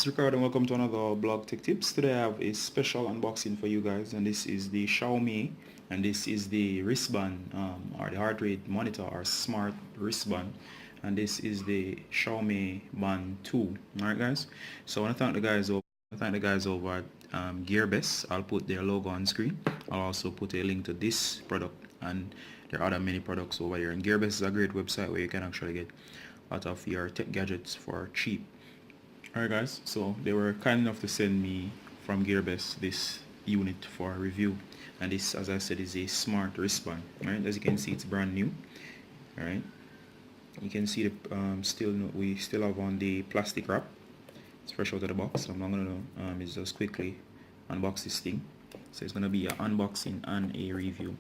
It's Ricardo and welcome to another blog tech tips. Today I have a special unboxing for you guys, and this is the Xiaomi and this is the wristband or the heart rate monitor or smart wristband, and this is the Xiaomi Band 2. Alright guys, so I want to thank the guys over at GearBest. I'll put their logo on screen. I'll also put a link to this product, and there are other many products over here. And GearBest is a great website where you can actually get a lot of your tech gadgets for cheap. Alright guys, so they were kind enough to send me from GearBest this unit for review, and this, as I said, is a smart wristband. Alright, as you can see, it's brand new. Alright, you can see the we still have on the plastic wrap. It's fresh out of the box. So I'm not gonna just quickly unbox this thing. So it's gonna be an unboxing and a review.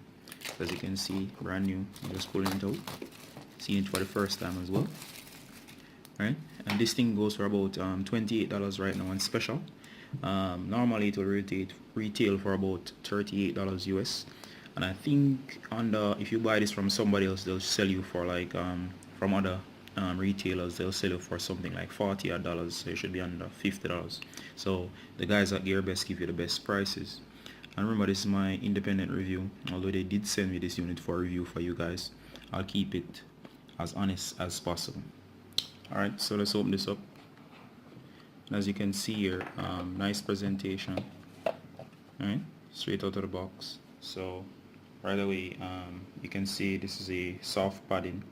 As you can see, brand new. I'm just pulling it out, seeing it for the first time as well. Right, and this thing goes for about $28 right now on special. Normally it will retail for about $38 US, and I think if you buy this from somebody else, they'll sell you for like from other retailers, they'll sell you for something like $40, so it should be under $50. So the guys at GearBest give you the best prices. And remember, this is my independent review. Although they did send me this unit for review for you guys, I'll keep it as honest as possible. Alright, so let's open this up. And as you can see here, nice presentation. Alright, straight out of the box. So right away, you can see this is a soft padding,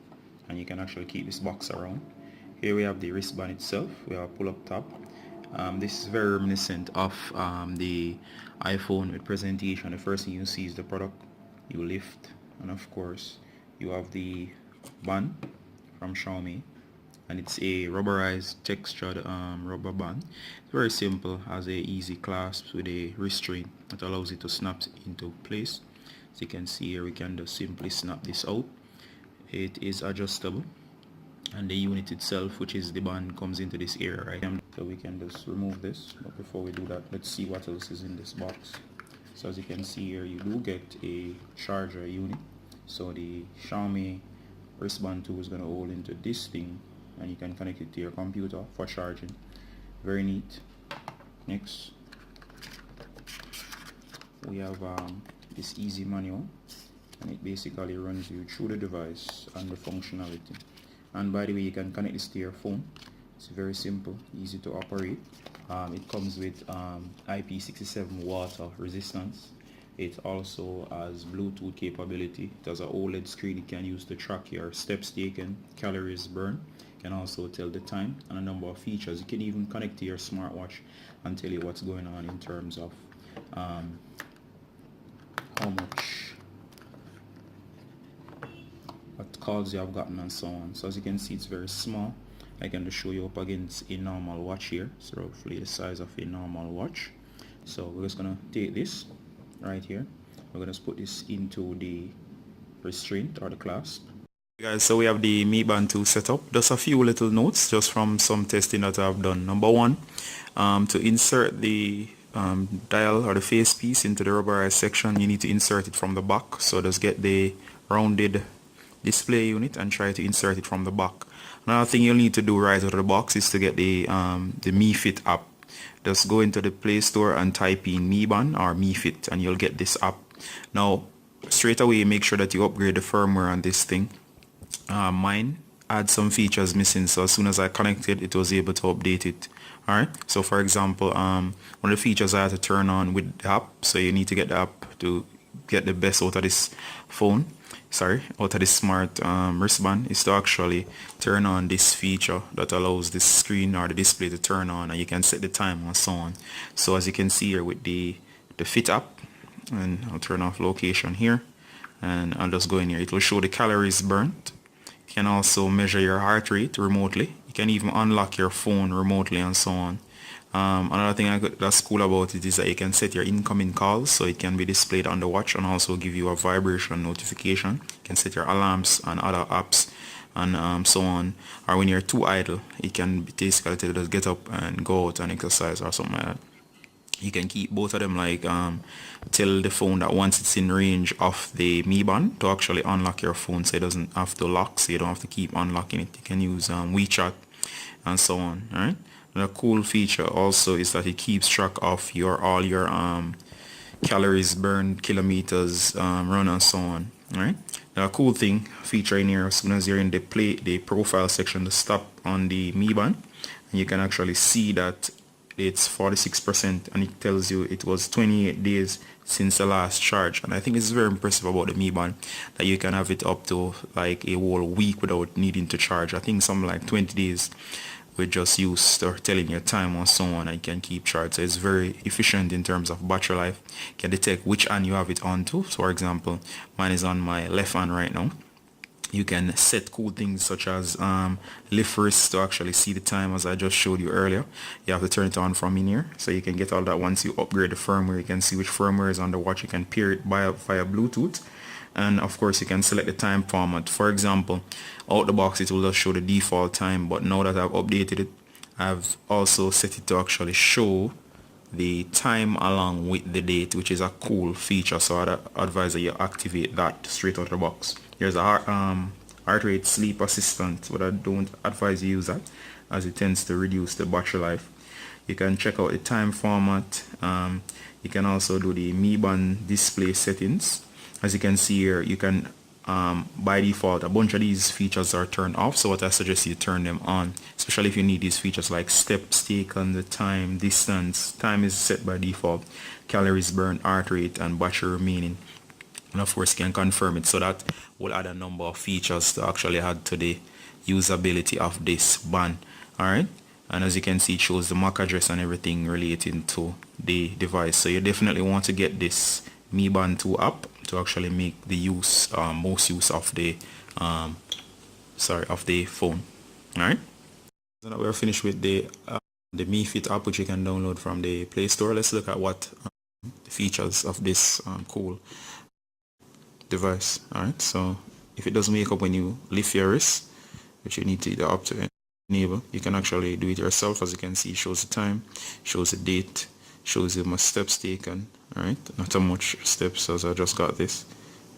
and you can actually keep this box around. Here we have the wristband itself. We have a pull-up top. This is very reminiscent of the iPhone with presentation. The first thing you see is the product. You lift, and of course you have the band from Xiaomi. And it's a rubberized textured rubber band. It's very simple, has a easy clasp with a restraint that allows it to snap into place. As you can see here, we can just simply snap this out. It is adjustable, and the unit itself, which is the band, comes into this area right. So we can just remove this, but before we do that, let's see what else is in this box. So as you can see here, you do get a charger unit. So the Xiaomi wristband 2 is going to hold into this thing, and you can connect it to your computer for charging. Very neat. Next, we have this easy manual, and it basically runs you through the device and the functionality. And by the way, you can connect this to your phone. It's very simple, easy to operate. It comes with IP67 water resistance. It also has Bluetooth capability. It has an OLED screen it can use to track your steps taken, calories burned. Can also tell the time and a number of features. You can even connect to your smartwatch and tell you what's going on in terms of what calls you have gotten and so on. So as you can see, it's very small. I can just show you up against a normal watch here. It's roughly the size of a normal watch. So we're just gonna take this right here. We're gonna put this into the restraint or the clasp. Guys, so we have the Mi Band 2 set up. Just a few little notes just from some testing that I've done. Number one, to insert the dial or the face piece into the rubberized section, you need to insert it from the back. So just get the rounded display unit and try to insert it from the back. Another thing you'll need to do right out of the box is to get the Mi Fit app. Just go into the Play Store and type in Mi Band or Mi Fit, and you'll get this app. Now straight away, make sure that you upgrade the firmware on this thing. Mine had some features missing, so as soon as I connected, it was able to update it. Alright, so for example, one of the features I had to turn on with the app, so you need to get the app to get the best out of this phone, out of this smart wristband, is to actually turn on this feature that allows this screen or the display to turn on, and you can set the time and so on. So as you can see here with the Fit app, and I'll turn off location here, and I'll just go in here. It will show the calories burnt. You can also measure your heart rate remotely. You can even unlock your phone remotely and so on. Another thing that's cool about it is that you can set your incoming calls, so it can be displayed on the watch and also give you a vibration notification. You can set your alarms and other apps and so on. Or when you're too idle, it can basically tell you to get up and go out and exercise or something like that. You can keep both of them, like tell the phone that once it's in range of the Mi Band to actually unlock your phone, so it doesn't have to lock, so you don't have to keep unlocking it. You can use WeChat and so on. Alright, And a cool feature also is that it keeps track of all your calories burned, kilometers run, and so on. All right. Now, a cool feature in here, as soon as you're in the profile section, the stop on the Mi Band, and you can actually see that it's 46%, and it tells you it was 28 days since the last charge. And I think it's very impressive about the Mi Band that you can have it up to like a whole week without needing to charge. I think something like 20 days with just use or telling your time or so on, and you can keep charge. So it's very efficient in terms of battery life. You can detect which hand you have it onto. So for example, mine is on my left hand right now. You can set cool things such as lift wrist to actually see the time, as I just showed you earlier. You have to turn it on from in here, so you can get all that. Once you upgrade the firmware, you can see which firmware is on the watch. You can pair it via Bluetooth, and of course you can select the time format. For example, out the box it will just show the default time, but now that I've updated it, I've also set it to actually show the time along with the date, which is a cool feature. So I'd advise that you activate that straight out of the box. There's a heart rate sleep assistant, but I don't advise you use that, as it tends to reduce the battery life. You can check out the time format. You can also do the Mi Band display settings. As you can see here, you can by default a bunch of these features are turned off, so what I suggest you turn them on, especially if you need these features like steps taken, the time, distance. Time is set by default, calories burned, heart rate, and battery remaining. And of course you can confirm it, so that will add a number of features to actually add to the usability of this band. Alright, and as you can see, it shows the MAC address and everything relating to the device. So you definitely want to get this Mi Band 2 app to actually make the most use of the of the phone. Alright, so now we're finished with the Mi Fit app, which you can download from the Play Store. Let's look at what the features of this cool device. Alright, so if it doesn't wake up when you lift your wrist, which you need to either up to enable, you can actually do it yourself. As you can see, it shows the time, shows the date, shows you my steps taken. Alright, not how much steps, as I just got this.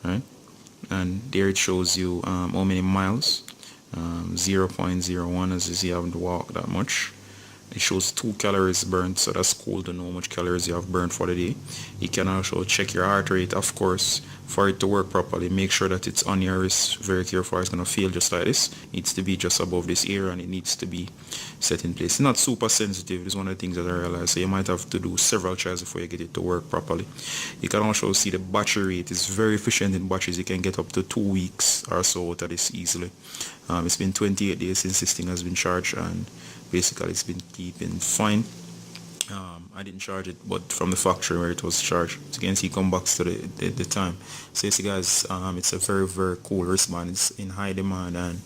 Alright, and there it shows you how many miles, 0.01, as you see I haven't walked that much. It shows 2 calories burned, so that's cool to know how much calories you have burned for the day. You can also check your heart rate, of course. For it to work properly, make sure that it's on your wrist. Very careful, it's going to feel just like this. It needs to be just above this area, and it needs to be set in place. It's not super sensitive. It's one of the things that I realized, so you might have to do several tries before you get it to work properly. You can also see the battery rate. It's very efficient in batteries. You can get up to 2 weeks or so out of this easily. It's been 28 days since this thing has been charged, and basically it's been keeping fine. I didn't charge it, but from the factory where it was charged, so you can see, come back to the time. So you see guys, it's a very cool wristband. It's in high demand, and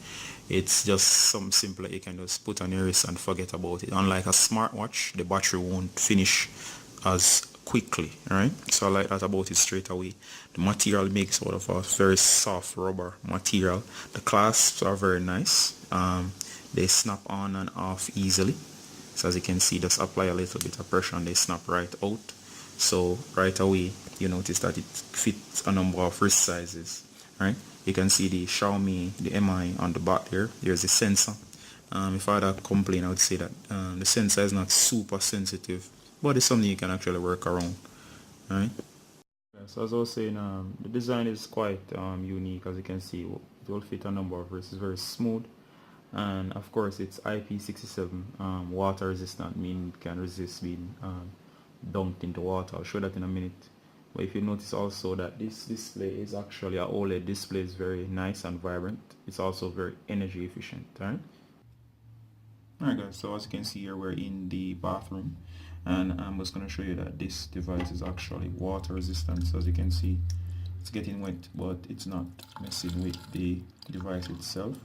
it's just something simple that you can just put on your wrist and forget about it. Unlike a smartwatch, the battery won't finish as quickly. Alright, so I like that about it straight away. The material makes out of a very soft rubber material. The clasps are very nice. They snap on and off easily. So as you can see, just apply a little bit of pressure and they snap right out. So right away you notice that it fits a number of wrist sizes. Right, you can see the Xiaomi, the Mi on the back there. There's a sensor. If I had a complaint, I would say that the sensor is not super sensitive, but it's something you can actually work around. Right. So as I was saying, the design is quite unique. As you can see, it will fit a number of wrists. It's very smooth. And of course it's IP67 water resistant, meaning it can resist being dunked into water. I'll show that in a minute. But if you notice also that this display is actually an OLED display, is very nice and vibrant. It's also very energy efficient. Alright guys, so as you can see here, we're in the bathroom, and I'm just going to show you that this device is actually water resistant. So as you can see, it's getting wet, but it's not messing with the device itself.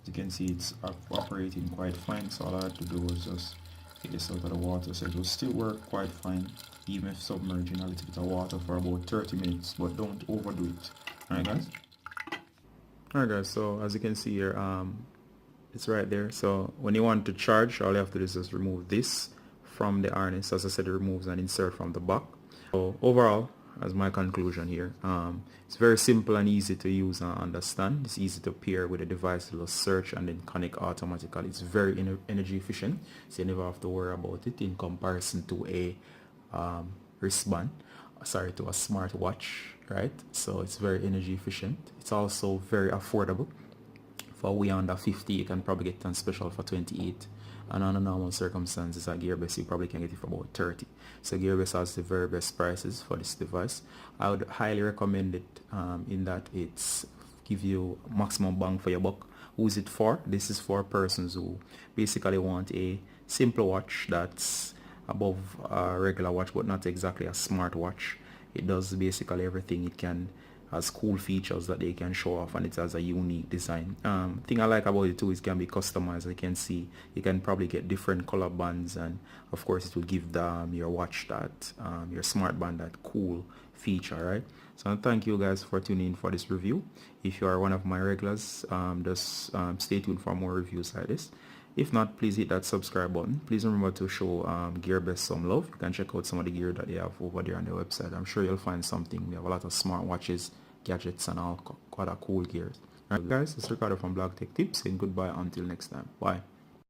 You can see it's operating quite fine, so all I had to do was just take this out of the water, so it will still work quite fine even if submerging a little bit of water for about 30 minutes, but don't overdo it. Alright guys, so as you can see here, it's right there. So when you want to charge, all you have to do is just remove this from the harness. As I said, it removes and insert from the back. So overall, as my conclusion here. It's very simple and easy to use and understand. It's easy to pair with a device to search and then connect automatically. It's very energy efficient, so you never have to worry about it in comparison to a wristband, sorry, to a smartwatch, right? So it's very energy efficient. It's also very affordable. For we under 50, you can probably get it on special for 28, and under normal circumstances at Gearbest you probably can get it for about 30. So Gearbest has the very best prices for this device. I would highly recommend it in that it's give you maximum bang for your buck. Who is it for? This is for persons who basically want a simple watch that's above a regular watch but not exactly a smartwatch. It does basically everything. It can has cool features that they can show off, and it has a unique design. Thing I like about it too is it can be customized. You can see you can probably get different color bands, and of course it will give your watch that your smart band that cool feature, right? So thank you guys for tuning in for this review. If you are one of my regulars, just stay tuned for more reviews like this. If not, please hit that subscribe button. Please remember to show Gearbest some love. You can check out some of the gear that they have over there on their website. I'm sure you'll find something. They have a lot of smart watches, gadgets, and all quite a cool gears. Alright guys, it's Ricardo from Blog Tech Tips, saying goodbye until next time. Bye.